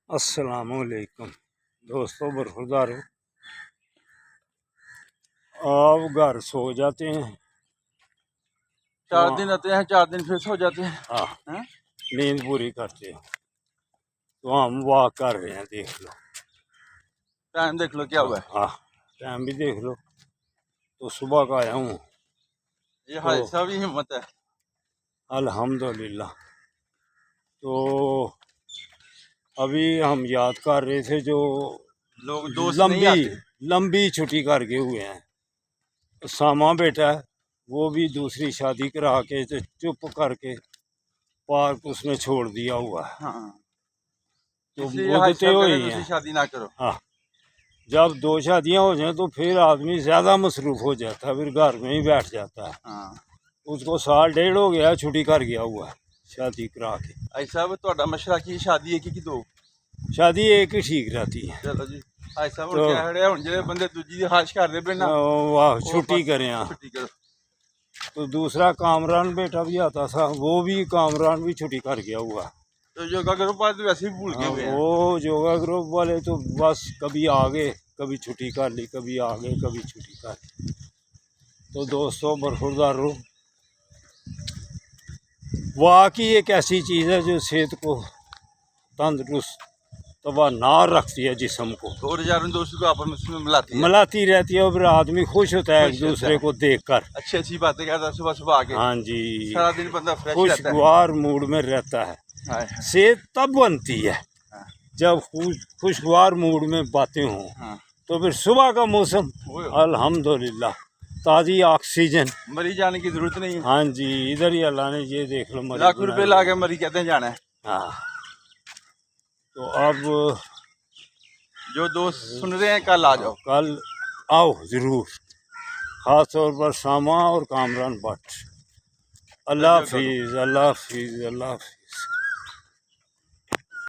अस्सलामुअलैकुम दोस्तों, बरखुरदारों। आप घर सो जाते हैं, 4 दिन आते हैं, 4 दिन फिर सो जाते हैं। हाँ, नींद पूरी करते हैं। तो हम वॉक कर रहे हैं, देख लो टाइम देख लो क्या हुआ है। हाँ, टाइम भी देख लो। तो सुबह का आया हूँ, ये तो हादसा भी हिम्मत है। अल्हम्दुलिल्लाह। तो अभी हम याद कर रहे थे जो लोग दोस्त नहीं लंबी आते। लंबी छुट्टी करके हुए हैं। सामा बेटा है, वो भी दूसरी शादी करा के तो चुप करके पार्क उसने छोड़ दिया हुआ है। हाँ, तो इसलिए मुद्दतें हादसा करे हुई दूसरी हैं। शादी ना करो। हाँ, जब दो शादियां हो जाएं तो फिर आदमी ज़्यादा मसरूफ़ हो जाता है, फिर घर में ही बैठ जाता है। हाँ, उसको साल डेढ़ हो गया छुट्टी कर गया हुआ है शादी करा के। ऐसा तो मशरा की शादी एक ही की दो। शादी एक ही ठीक रहती है। चलो जी, ऐसा तो क्या है हुण जेडे बंदे दूजी दी खाश कर दे पे ना वाह, छुट्टी करें। हाँ, छुट्टी करो। तो दूसरा कामरान बेटा भी आता था, वो भी कामरान भी छुट्टी कर गया हुआ। तो योगा करो बाद तो वैसे ही भूल गए हुए हैं। वो योगा ग्रुप वाले तो बस कभी आगे कभी छुट्टी कर ली, कभी आगे कभी छुट्टी कर ली। तो दोस्तों बरखुरदारों, वाकई एक ऐसी चीज़ है जो सेहत को तंदुरुस्त तबाह ना रखती है, जिस्म को और यारों दोस्तों को आपस में मिलाती रहती है। और आदमी खुश होता है एक दूसरे को देख कर। अच्छी अच्छी बातें करता सुबह सुबह आके। हाँ जी, सारा दिन बंदा फ्रेश रहता है, खुशगवार मूड में रहता है। सेहत तब बनती है जब खुशगवार मूड में बातें हों। हाँ। तो फिर सुबह का मौसम अल्हम्दुलिल्लाह, ताज़ी ऑक्सीजन, मरी जाने की जरूरत नहीं है। हाँ जी, इधर ही अल्लाह ने ये देख लो, मरी लाख रुपए ला के मरी कहते हैं जाना है। हाँ, तो अब जो दोस्त सुन रहे हैं कल आ जाओ। कल आओ ज़रूर, ख़ास तौर पर सामा और कामरान भट्ट। अल्लाह हाफिज़, अल्लाह हाफिज़, अल्लाह हाफिज़।